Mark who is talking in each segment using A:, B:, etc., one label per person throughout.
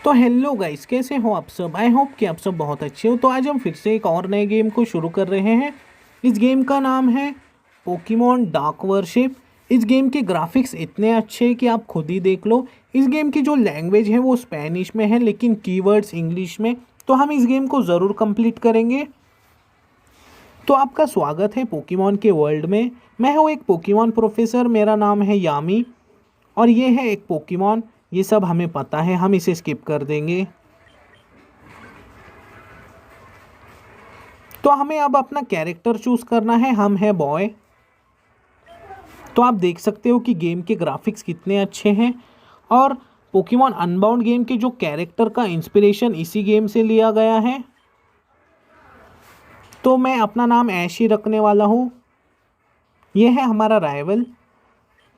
A: तो hello guys, कैसे हो आप सब। आई होप कि आप सब बहुत अच्छे हो। तो आज हम फिर से एक और नए गेम को शुरू कर रहे हैं। इस गेम का नाम है पोकेमॉन डार्क वर्शिप। इस गेम के ग्राफिक्स इतने अच्छे कि आप खुद ही देख लो। इस गेम की जो लैंग्वेज है वो स्पेनिश में है, लेकिन कीवर्ड्स इंग्लिश में। तो हम इस गेम को ज़रूर कंप्लीट करेंगे। तो आपका स्वागत है पोकेमॉन के वर्ल्ड में। मैं हूँ एक पोकेमॉन प्रोफेसर, मेरा नाम है यामी। और ये है एक पोकेमॉन। ये सब हमें पता है, हम इसे स्किप कर देंगे। तो हमें अब अपना कैरेक्टर चूज करना है। हम है बॉय। तो आप देख सकते हो कि गेम के ग्राफिक्स कितने अच्छे हैं। और पोकेमॉन अनबाउंड गेम के जो कैरेक्टर का इंस्पिरेशन इसी गेम से लिया गया है। तो मैं अपना नाम ऐश ही रखने वाला हूँ। ये है हमारा राइवल।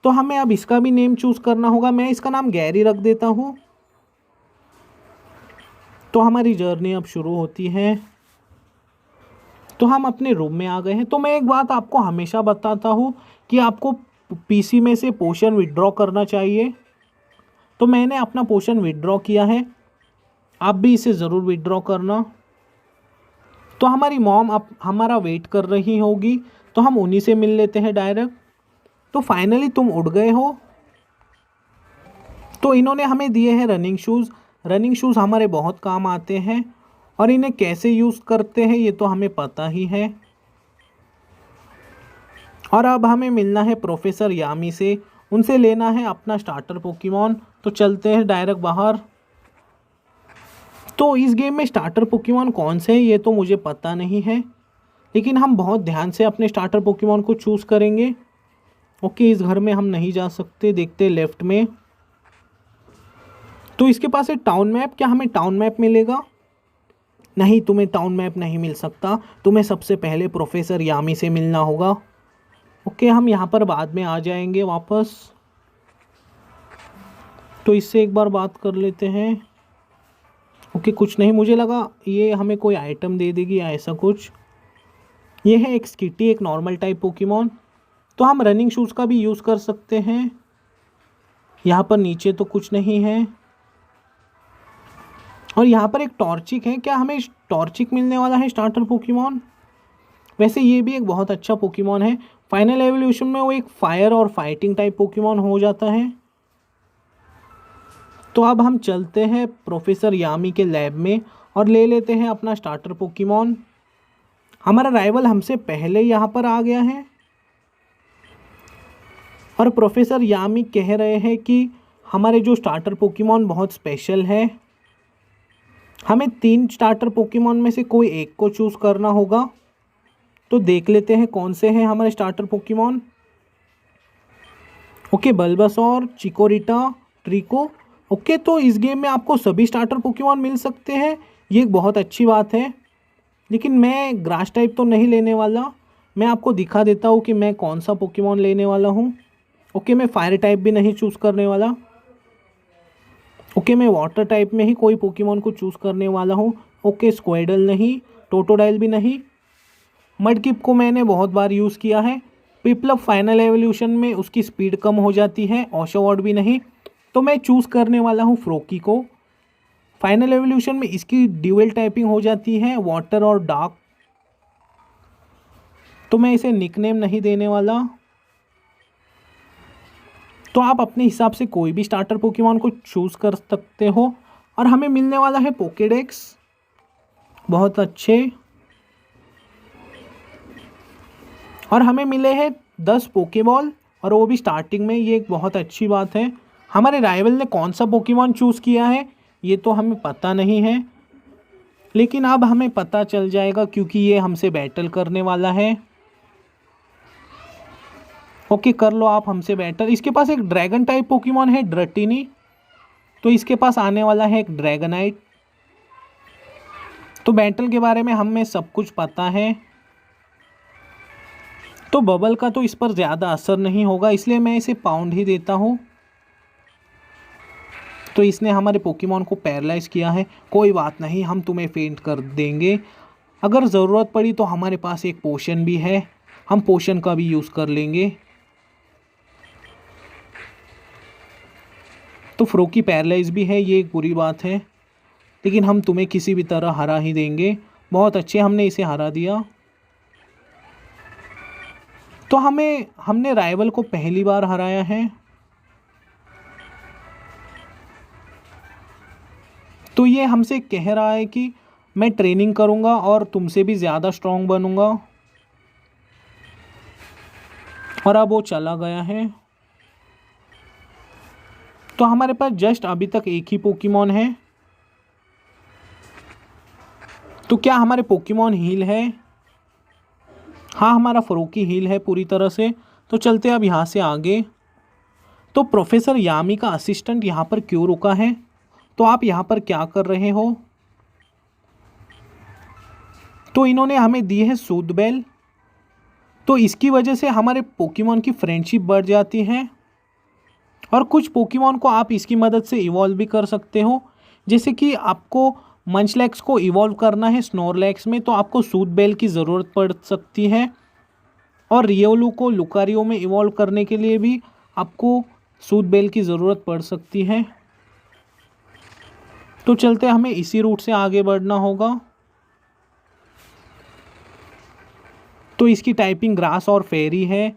A: तो हमें अब इसका भी नेम चूज करना होगा। मैं इसका नाम गैरी रख देता हूँ। तो हमारी जर्नी अब शुरू होती है। तो हम अपने रूम में आ गए हैं। तो मैं एक बात आपको हमेशा बताता हूँ कि आपको पीसी में से पोशन विड्रॉ करना चाहिए। तो मैंने अपना पोशन विड्रॉ किया है, आप भी इसे ज़रूर विड्रॉ करना। तो हमारी मॉम अब हमारा वेट कर रही होगी, तो हम उन्हीं से मिल लेते हैं डायरेक्ट। तो फाइनली तुम उड़ गए हो। तो इन्होंने हमें दिए हैं रनिंग शूज़। रनिंग शूज़ हमारे बहुत काम आते हैं, और इन्हें कैसे यूज़ करते हैं ये तो हमें पता ही है। और अब हमें मिलना है प्रोफेसर यामी से, उनसे लेना है अपना स्टार्टर पोकेमॉन। तो चलते हैं डायरेक्ट बाहर। तो इस गेम में स्टार्टर पोकेमॉन कौन से हैं ये तो मुझे पता नहीं है, लेकिन हम बहुत ध्यान से अपने स्टार्टर पोकेमॉन को चूज़ करेंगे। ओके, इस घर में हम नहीं जा सकते, देखते लेफ्ट में। तो इसके पास है टाउन मैप। क्या हमें टाउन मैप मिलेगा? नहीं, तुम्हें टाउन मैप नहीं मिल सकता। तुम्हें सबसे पहले प्रोफेसर यामी से मिलना होगा। ओके, हम यहाँ पर बाद में आ जाएंगे वापस। तो इससे एक बार बात कर लेते हैं। ओके, कुछ नहीं, मुझे लगा ये हमें कोई आइटम दे देगी या ऐसा कुछ। ये है एक स्किटी, एक नॉर्मल टाइप पोकेमॉन। तो हम रनिंग शूज़ का भी यूज़ कर सकते हैं। यहाँ पर नीचे तो कुछ नहीं है। और यहाँ पर एक टॉर्चिक है। क्या हमें टॉर्चिक मिलने वाला है स्टार्टर पोकेमॉन? वैसे ये भी एक बहुत अच्छा पोकेमॉन है। फाइनल एवोल्यूशन में वो एक फायर और फाइटिंग टाइप पोकेमॉन हो जाता है। तो अब हम चलते हैं प्रोफेसर यामी के लैब में और ले लेते हैं अपना स्टार्टर पोकेमॉन। हमारा राइवल हमसे पहले यहाँ पर आ गया है। और प्रोफेसर यामी कह रहे हैं कि हमारे जो स्टार्टर पोकेमॉन बहुत स्पेशल है। हमें 3 स्टार्टर पोकेमॉन में से कोई एक को चूज़ करना होगा। तो देख लेते हैं कौन से हैं हमारे starter Pokemon. Okay, Bulbasaur, Chikorita, Treecko. Okay, तो इस गेम में आपको सभी स्टार्टर पोकेमॉन मिल सकते हैं, ये एक बहुत अच्छी बात है। लेकिन मैं ग्रास टाइप तो नहीं लेने वाला। मैं आपको दिखा देता हूँ कि मैं कौन सा पोकेमॉन लेने वाला हूँ। ओके, मैं फायर टाइप भी नहीं चूज़ करने वाला। ओके, मैं वाटर टाइप में ही कोई पोकेमॉन को चूज़ करने वाला हूँ। ओके, स्क्वाडल नहीं, टोटोडाइल भी नहीं। मडकिप को मैंने बहुत बार यूज़ किया है। पिपलप फाइनल एवोल्यूशन में उसकी स्पीड कम हो जाती है। ऑशोवर्ड भी नहीं। तो मैं चूज़ करने वाला हूँ फ्रोकी को। फाइनल एवोल्यूशन में इसकी ड्यूअल टाइपिंग हो जाती है, वाटर और डार्क। तो मैं इसे निकनेम नहीं देने वाला। तो आप अपने हिसाब से कोई भी स्टार्टर पोकेमॉन को चूज़ कर सकते हो। और हमें मिलने वाला है पोकेडेक्स, बहुत अच्छे। और हमें मिले हैं 10 पोकेबॉल, और वो भी स्टार्टिंग में। ये एक बहुत अच्छी बात है। हमारे राइवल ने कौन सा पोकेमॉन चूज़ किया है ये तो हमें पता नहीं है, लेकिन अब हमें पता चल जाएगा क्योंकि ये हमसे बैटल करने वाला है। ओके, कर लो आप हमसे बैटल। इसके पास एक ड्रैगन टाइप पोकेमॉन है, ड्रटिनी। तो इसके पास आने वाला है एक ड्रैगनाइट। तो बैटल के बारे में हमें सब कुछ पता है। तो बबल का तो इस पर ज़्यादा असर नहीं होगा, इसलिए मैं इसे पाउंड ही देता हूँ। तो इसने हमारे पोकेमॉन को पैरालाइज किया है। कोई बात नहीं, हम तुम्हें फेंट कर देंगे। अगर ज़रूरत पड़ी तो हमारे पास एक पोशन भी है, हम पोशन का भी यूज़ कर लेंगे। तो फ्रोकी पैरालाइज भी है, ये एक बुरी बात है। लेकिन हम तुम्हें किसी भी तरह हरा ही देंगे। बहुत अच्छे, हमने इसे हरा दिया। तो हमने राइवल को पहली बार हराया है। तो ये हमसे कह रहा है कि मैं ट्रेनिंग करूँगा और तुमसे भी ज़्यादा स्ट्रॉन्ग बनूँगा। और अब वो चला गया है। तो हमारे पास जस्ट अभी तक एक ही पोकेमॉन है। तो क्या हमारे पोकेमॉन हील है? हाँ, हमारा फ्रोकी हील है पूरी तरह से। तो चलते अब यहाँ से आगे। तो प्रोफेसर यामी का असिस्टेंट यहाँ पर क्यों रुका है? तो आप यहाँ पर क्या कर रहे हो? तो इन्होंने हमें दी है सूद बेल। तो इसकी वजह से हमारे पोकेमॉन की फ्रेंडशिप बढ़ जाती है और कुछ पोकेमॉन को आप इसकी मदद से इवॉल्व भी कर सकते हो। जैसे कि आपको मंचलैक्स को इवॉल्व करना है स्नोरलैक्स में, तो आपको सूद बेल की ज़रूरत पड़ सकती है। और रियोलू को लुकारियो में इवॉल्व करने के लिए भी आपको सूद बेल की ज़रूरत पड़ सकती है। तो चलते हमें इसी रूट से आगे बढ़ना होगा। तो इसकी टाइपिंग ग्रास और फेरी है,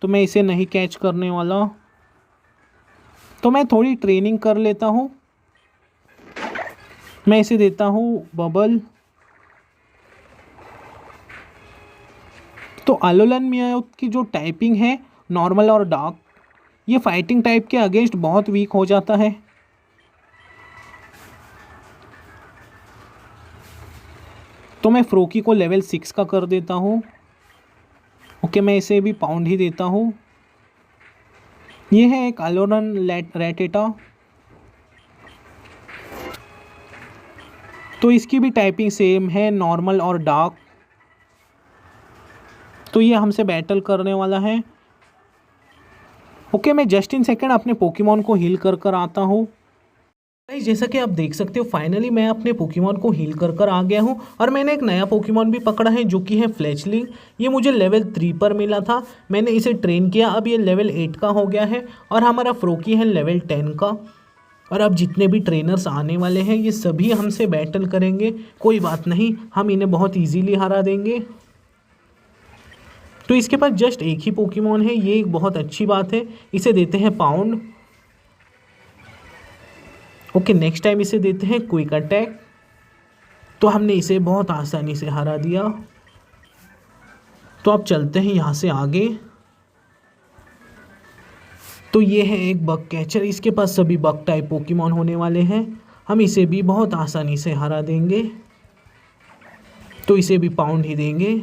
A: तो मैं इसे नहीं कैच करने वाला। तो मैं थोड़ी ट्रेनिंग कर लेता हूँ। मैं इसे देता हूँ बबल। तो अलोलन मियाओ की जो टाइपिंग है नॉर्मल और डार्क, ये फाइटिंग टाइप के अगेंस्ट बहुत वीक हो जाता है। तो मैं फ्रोकी को लेवल 6 का कर देता हूँ। ओके, मैं इसे भी पाउंड ही देता हूँ। ये है एक अलोलन रैटेटा। तो इसकी भी टाइपिंग सेम है, नॉर्मल और डार्क। तो ये हमसे बैटल करने वाला है। ओके, मैं जस्ट इन सेकेंड अपने पोकेमॉन को हील कर आता हूँ। जैसा कि आप देख सकते हो, फाइनली मैं अपने पोकेमॉन को हील कर आ गया हूँ और मैंने एक नया पोकेमॉन भी पकड़ा है जो कि है फ्लेचलिंग। ये मुझे लेवल 3 पर मिला था। मैंने इसे ट्रेन किया, अब ये लेवल 8 का हो गया है और हमारा फ्रोकी है लेवल 10 का। और अब जितने भी ट्रेनर्स आने वाले हैं ये सभी हमसे बैटल करेंगे। कोई बात नहीं, हम इन्हें बहुत ईजीली हरा देंगे। तो इसके पास जस्ट एक ही पोकेमॉन है, ये एक बहुत अच्छी बात है। इसे देते हैं पाउंड। ओके, नेक्स्ट टाइम इसे देते हैं क्विक अटैक। तो हमने इसे बहुत आसानी से हरा दिया। तो अब चलते हैं यहाँ से आगे। तो ये है एक बग कैचर, इसके पास सभी बग टाइप पोकेमॉन होने वाले हैं। हम इसे भी बहुत आसानी से हरा देंगे। तो इसे भी पाउंड ही देंगे।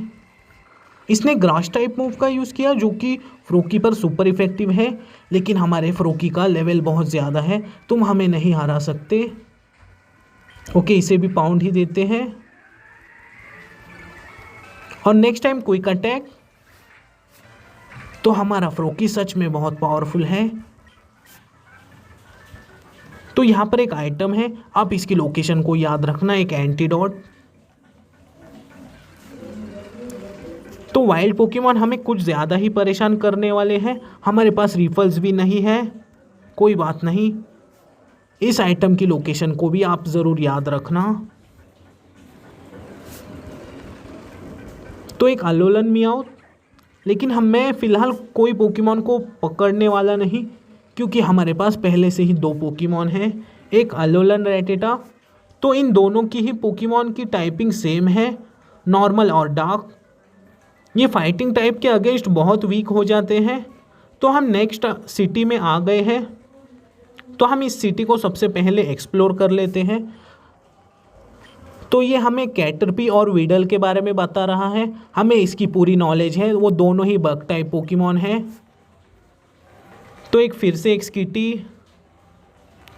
A: इसने ग्रास टाइप मूव का यूज़ किया जो कि फ्रोकी पर सुपर इफेक्टिव है, लेकिन हमारे फ्रोकी का लेवल बहुत ज़्यादा है, तुम हमें नहीं हरा सकते। ओके, इसे भी पाउंड ही देते हैं। और नेक्स्ट टाइम क्विक अटैक। तो हमारा फ्रोकी सच में बहुत पावरफुल है। तो यहाँ पर एक आइटम है, आप इसकी लोकेशन को याद रखना, एक एंटीडोट। तो वाइल्ड पोकेमॉन हमें कुछ ज़्यादा ही परेशान करने वाले हैं। हमारे पास रिफल्स भी नहीं है, कोई बात नहीं। इस आइटम की लोकेशन को भी आप ज़रूर याद रखना। तो एक अलोलन मियाओ, लेकिन मैं फ़िलहाल कोई पोकेमॉन को पकड़ने वाला नहीं, क्योंकि हमारे पास पहले से ही 2 पोकेमॉन हैं, एक अलोलन रैटेटा। तो इन दोनों की ही पोकेमॉन की टाइपिंग सेम है, नॉर्मल और डार्क। ये फाइटिंग टाइप के अगेंस्ट बहुत वीक हो जाते हैं। तो हम नेक्स्ट सिटी में आ गए हैं। तो हम इस सिटी को सबसे पहले एक्सप्लोर कर लेते हैं। तो ये हमें कैटरपी और वीडल के बारे में बता रहा है, हमें इसकी पूरी नॉलेज है, वो दोनों ही बग टाइप पोकेमॉन हैं। तो एक फिर से एक सिटी।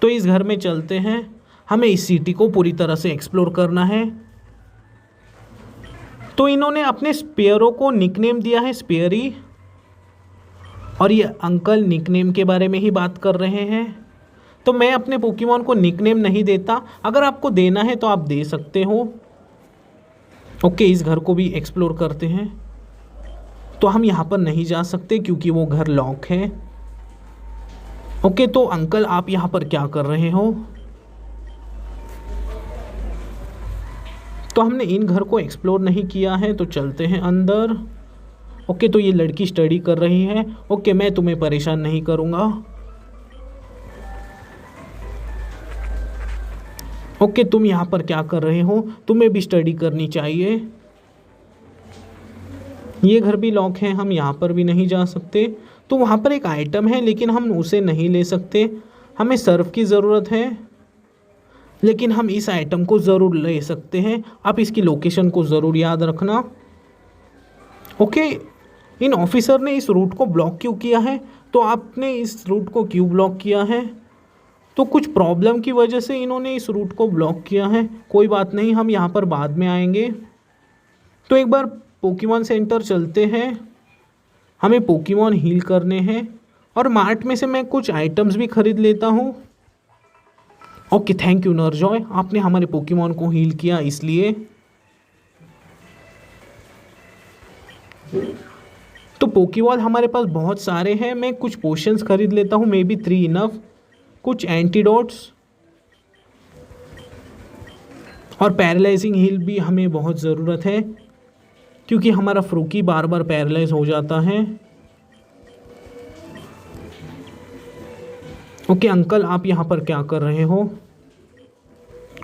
A: तो इस घर में चलते हैं, हमें इस सिटी को पूरी तरह से एक्सप्लोर करना है। तो इन्होंने अपने स्पेयरो को निकनेम दिया है स्पेयरी, और ये अंकल निकनेम के बारे में ही बात कर रहे हैं। तो मैं अपने पोकेमॉन को निकनेम नहीं देता, अगर आपको देना है तो आप दे सकते हो। ओके, इस घर को भी एक्सप्लोर करते हैं। तो हम यहाँ पर नहीं जा सकते क्योंकि वो घर लॉक है। ओके, तो अंकल आप यहाँ पर क्या कर रहे हो? तो हमने इन घर को एक्सप्लोर नहीं किया है, तो चलते हैं अंदर। ओके, तो ये लड़की स्टडी कर रही है। ओके, मैं तुम्हें परेशान नहीं करूँगा। ओके, तुम यहाँ पर क्या कर रहे हो? तुम्हें भी स्टडी करनी चाहिए। ये घर भी लॉक है, हम यहाँ पर भी नहीं जा सकते। तो वहाँ पर एक आइटम है लेकिन हम उसे नहीं ले सकते। हमें सर्फ की ज़रूरत है, लेकिन हम इस आइटम को ज़रूर ले सकते हैं। आप इसकी लोकेशन को ज़रूर याद रखना। ओके, इन ऑफिसर ने इस रूट को ब्लॉक क्यों किया है? तो आपने इस रूट को क्यों ब्लॉक किया है? तो कुछ प्रॉब्लम की वजह से इन्होंने इस रूट को ब्लॉक किया है। कोई बात नहीं, हम यहाँ पर बाद में आएंगे। तो एक बार पोकेमॉन सेंटर चलते हैं। हमें पोकेमॉन हील करने हैं और मार्ट में से मैं कुछ आइटम्स भी खरीद लेता हूँ। ओके, थैंक यू नरजॉय, आपने हमारे पोकेमॉन को हील किया इसलिए। तो पोकेबॉल हमारे पास बहुत सारे हैं। मैं कुछ पोशंस खरीद लेता हूँ, मे बी 3 इनफ। कुछ एंटीडोट्स और पैरालाइजिंग हील भी हमें बहुत ज़रूरत है, क्योंकि हमारा फ्रूकी बार बार पैरालाइज हो जाता है। ओके अंकल, आप यहाँ पर क्या कर रहे हो?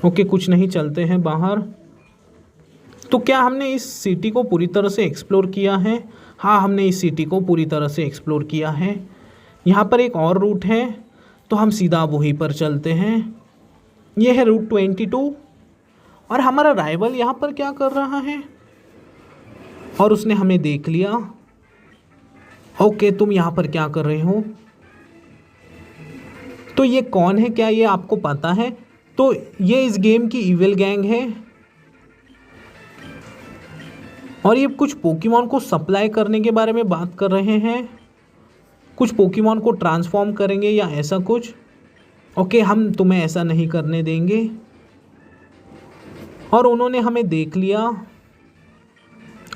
A: ओके, कुछ नहीं, चलते हैं बाहर। तो क्या हमने इस सिटी को पूरी तरह से एक्सप्लोर किया है? हाँ, हमने इस सिटी को पूरी तरह से एक्सप्लोर किया है। यहाँ पर एक और रूट है, तो हम सीधा वहीं पर चलते हैं। ये है रूट 22 और हमारा राइवल यहाँ पर क्या कर रहा है? और उसने हमें देख लिया। ओके, तुम यहाँ पर क्या कर रहे हो? तो ये कौन है, क्या ये आपको पता है? तो ये इस गेम की इविल गैंग है और ये कुछ पोकेमॉन को सप्लाई करने के बारे में बात कर रहे हैं। कुछ पोकेमॉन को ट्रांसफॉर्म करेंगे या ऐसा कुछ। ओके, हम तुम्हें ऐसा नहीं करने देंगे। और उन्होंने हमें देख लिया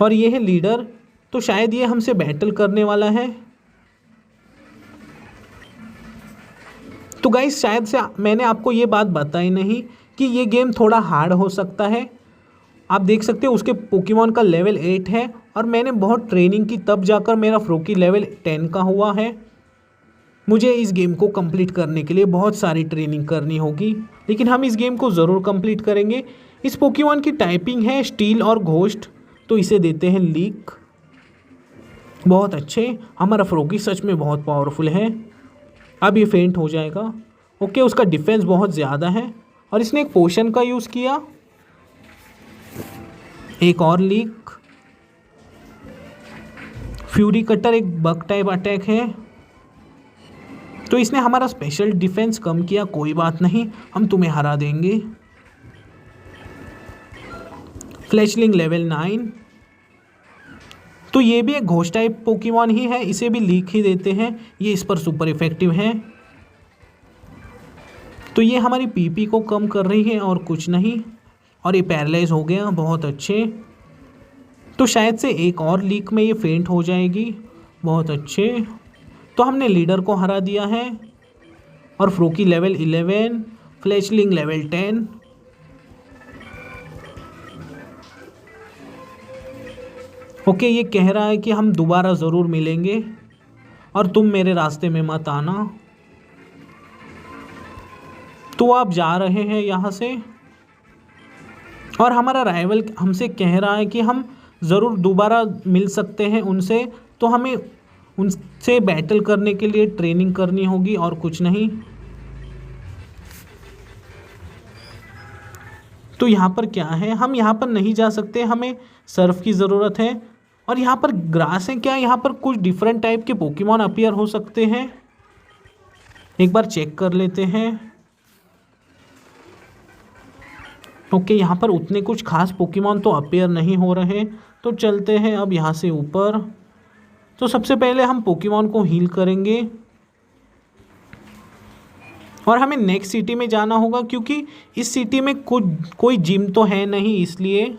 A: और ये है लीडर, तो शायद ये हमसे बैटल करने वाला है। तो गाइस, शायद से मैंने आपको ये बात बताई नहीं कि ये गेम थोड़ा हार्ड हो सकता है। आप देख सकते हो उसके पोकेमॉन का लेवल 8 है और मैंने बहुत ट्रेनिंग की, तब जाकर मेरा फ्रोकी लेवल 10 का हुआ है। मुझे इस गेम को कंप्लीट करने के लिए बहुत सारी ट्रेनिंग करनी होगी, लेकिन हम इस गेम को ज़रूर कंप्लीट करेंगे। इस पोकेमॉन की टाइपिंग है स्टील और घोस्ट, तो इसे देते हैं लीक। बहुत अच्छे, हमारा फ्रोकी सच में बहुत पावरफुल है। अब ये फेंट हो जाएगा। ओके, उसका डिफेंस बहुत ज़्यादा है और इसने एक पोशन का यूज़ किया। एक और लीक। फ्यूरी कटर एक बग टाइप अटैक है, तो इसने हमारा स्पेशल डिफेंस कम किया। कोई बात नहीं, हम तुम्हें हरा देंगे। फ्लैशलिंग लेवल 9, तो ये भी एक घोस्ट टाइप पोकेमॉन ही है, इसे भी लीक ही देते हैं। ये इस पर सुपर इफेक्टिव है। तो ये हमारी पीपी को कम कर रही है और कुछ नहीं। और ये पैरालाइज हो गया, बहुत अच्छे। तो शायद से एक और लीक में ये फेंट हो जाएगी। बहुत अच्छे, तो हमने लीडर को हरा दिया है। और फ्रोकी लेवल 11, फ्लैशलिंग लेवल 10। ओके, ये कह रहा है कि हम दोबारा ज़रूर मिलेंगे और तुम मेरे रास्ते में मत आना। तो आप जा रहे हैं यहाँ से और हमारा राइवल हमसे कह रहा है कि हम ज़रूर दोबारा मिल सकते हैं उनसे, तो हमें उनसे बैटल करने के लिए ट्रेनिंग करनी होगी और कुछ नहीं। तो यहाँ पर क्या है? हम यहाँ पर नहीं जा सकते, हमें सर्फ की ज़रूरत है। और यहाँ पर ग्रास है क्या? यहाँ पर कुछ डिफरेंट टाइप के पोकेमॉन अपीयर हो सकते हैं, एक बार चेक कर लेते हैं। ओके, यहाँ पर उतने कुछ खास पोकेमॉन तो अपीयर नहीं हो रहे, तो चलते हैं अब यहाँ से ऊपर। तो सबसे पहले हम पोकेमॉन को हील करेंगे और हमें नेक्स्ट सिटी में जाना होगा, क्योंकि इस सिटी में कोई जिम तो है नहीं, इसलिए।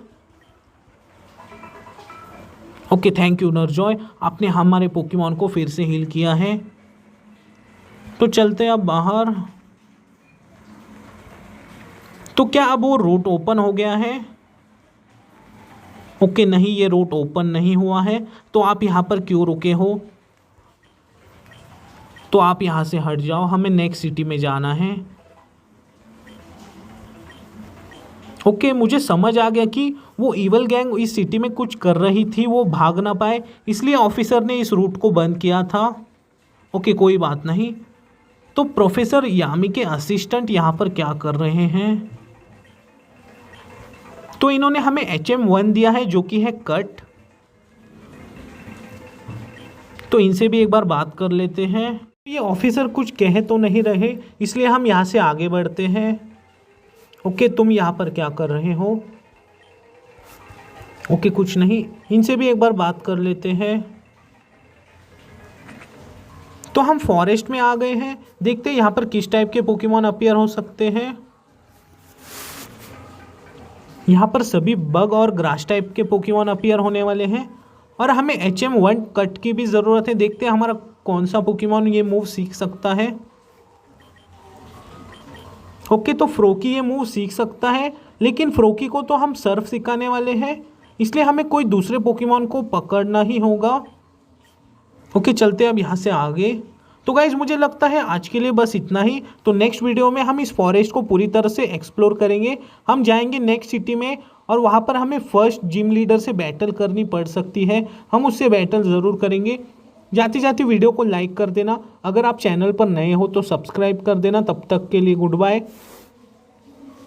A: ओके, थैंक यू नरजॉय, आपने हमारे पोकेमॉन को फिर से हील किया है। तो चलते हैं अब बाहर। तो क्या अब वो रूट ओपन हो गया है? ओके नहीं, ये रूट ओपन नहीं हुआ है, तो आप यहाँ पर क्यों रुके हो? तो आप यहाँ से हट जाओ, हमें नेक्स्ट सिटी में जाना है। ओके मुझे समझ आ गया कि वो ईवल गैंग इस सिटी में कुछ कर रही थी, वो भाग ना पाए, इसलिए ऑफिसर ने इस रूट को बंद किया था। ओके कोई बात नहीं। तो प्रोफेसर यामी के असिस्टेंट यहाँ पर क्या कर रहे हैं? तो इन्होंने हमें HM1 दिया है जो कि है कट। तो इनसे भी एक बार बात कर लेते हैं। ये ऑफिसर कुछ कह तो नहीं रहे, इसलिए हम यहाँ से आगे बढ़ते हैं। ओके तुम यहाँ पर क्या कर रहे हो? ओके कुछ नहीं, इनसे भी एक बार बात कर लेते हैं। तो हम फॉरेस्ट में आ गए हैं, देखते हैं यहाँ पर किस टाइप के पोकेमॉन अपीयर हो सकते हैं। यहाँ पर सभी बग और ग्रास टाइप के पोकेमॉन अपीयर होने वाले हैं और हमें HM1 कट की भी ज़रूरत है। देखते हैं हमारा कौन सा पोकेमॉन ये मूव सीख सकता है। ओके तो फ्रोकी ये मूव सीख सकता है, लेकिन फ्रोकी को तो हम सर्फ सिखाने वाले हैं, इसलिए हमें कोई दूसरे पोकेमॉन को पकड़ना ही होगा। ओके चलते हैं अब यहाँ से आगे। तो गाइज़ मुझे लगता है आज के लिए बस इतना ही। तो नेक्स्ट वीडियो में हम इस फॉरेस्ट को पूरी तरह से एक्सप्लोर करेंगे। हम जाएंगे नेक्स्ट सिटी में और वहाँ पर हमें फर्स्ट जिम लीडर से बैटल करनी पड़ सकती है, हम उससे बैटल ज़रूर करेंगे। जाते जाते वीडियो को लाइक कर देना, अगर आप चैनल पर नए हो तो सब्सक्राइब कर देना। तब तक के लिए गुड बाय।